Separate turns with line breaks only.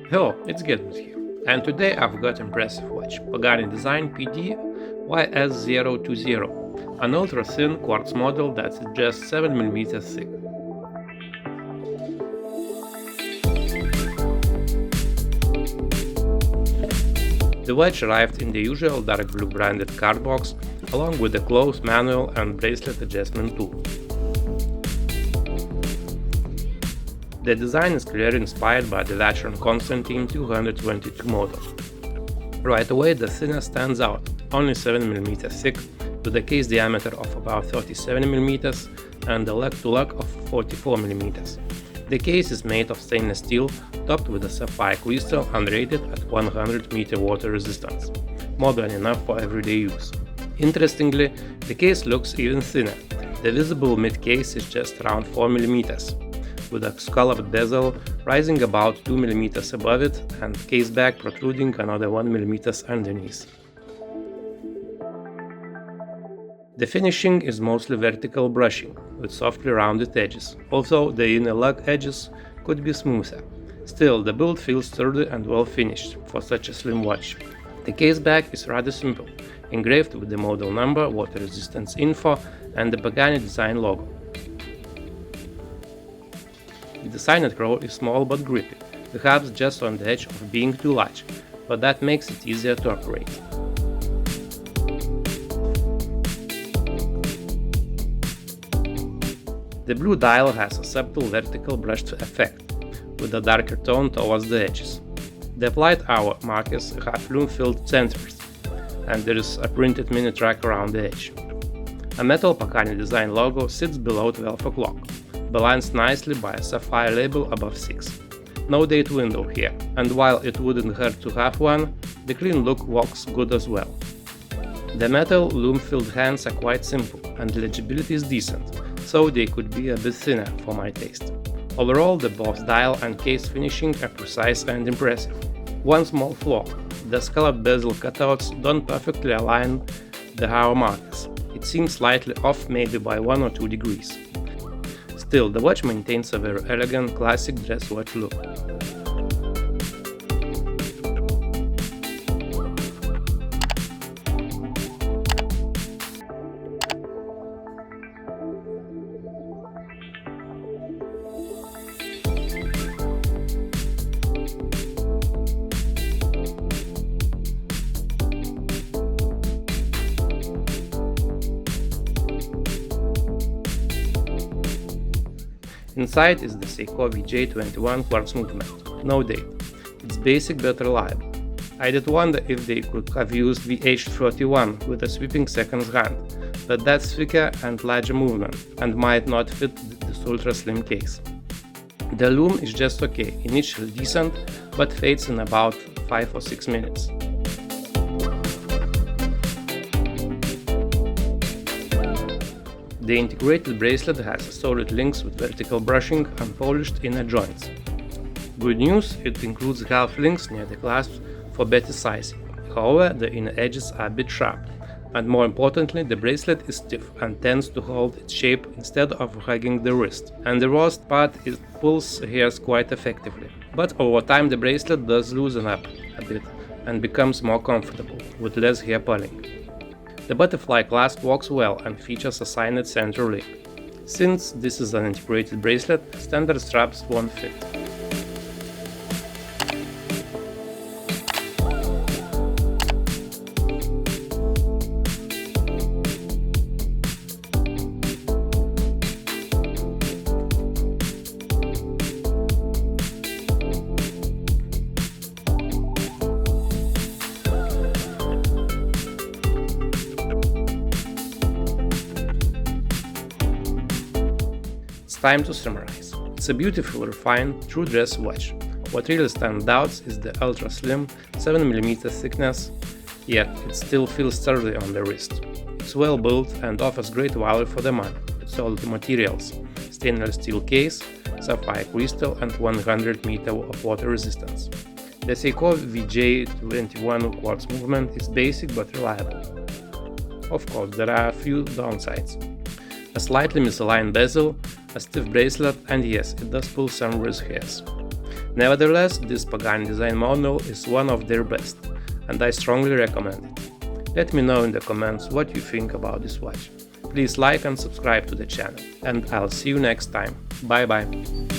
Hello, it's Gedmis here, and today I've got impressive watch, Pagani Design PD-YS020, an ultra-thin quartz model that's just 7mm thick. The watch arrived in the usual dark blue branded card box, along with a closed manual and bracelet adjustment tool. The design is clearly inspired by the Vacheron Constantin 222 model. Right away the thinner stands out, only 7mm thick, with a case diameter of about 37mm and a lug-to-lug of 44mm. The case is made of stainless steel, topped with a sapphire crystal and rated at 100m water resistance, more than enough for everyday use. Interestingly, the case looks even thinner. The visible mid-case is just around 4mm, with a scalloped bezel rising about 2mm above it and case back protruding another 1mm underneath. The finishing is mostly vertical brushing, with softly rounded edges, although the inner lug edges could be smoother. Still, the build feels sturdy and well finished for such a slim watch. The case back is rather simple, engraved with the model number, water resistance info and the Pagani Design logo. The signet roll is small but grippy, perhaps just on the edge of being too large, but that makes it easier to operate. The blue dial has a subtle vertical brushed effect, with a darker tone towards the edges. The applied hour markers have Lume-filled centers, and there is a printed mini track around the edge. A metal Pagani Design logo sits below 12 o'clock, balanced nicely by a sapphire label above 6. No date window here, and while it wouldn't hurt to have one, the clean look works good as well. The metal Lume-filled hands are quite simple, and legibility is decent, so they could be a bit thinner for my taste. Overall, the both dial and case finishing are precise and impressive. One small flaw: the scalloped bezel cutouts don't perfectly align the hour markers. It seems slightly off, maybe by 1 or 2 degrees. Still, the watch maintains a very elegant, classic dress watch look. Inside is the Seiko VJ21 quartz movement, no date. It's basic but reliable. I did wonder if they could have used VH31 with a sweeping seconds hand, but that's thicker and larger movement and might not fit this ultra slim case. The Lume is just okay, initially decent, but fades in about 5 or 6 minutes. The integrated bracelet has solid links with vertical brushing and polished inner joints. Good news, it includes half links near the clasps for better sizing. However, the inner edges are a bit sharp, and more importantly, the bracelet is stiff and tends to hold its shape instead of hugging the wrist, and the worst part is it pulls hairs quite effectively. But over time the bracelet does loosen up a bit and becomes more comfortable, with less hair pulling. The butterfly clasp works well and features a signet center link. Since this is an integrated bracelet, standard straps won't fit. It's time to summarize. It's a beautiful, refined, true dress watch. What really stands out is the ultra slim 7mm thickness, yet it still feels sturdy on the wrist. It's well built and offers great value for the money, with solid materials, stainless steel case, sapphire crystal and 100m of water resistance. The Seiko VJ21 quartz movement is basic but reliable. Of course, there are a few downsides. A slightly misaligned bezel, a stiff bracelet, and yes, it does pull some wrist hairs. Nevertheless, this Pagani Design model is one of their best, and I strongly recommend it. Let me know in the comments what you think about this watch. Please like and subscribe to the channel, and I'll see you next time. Bye bye!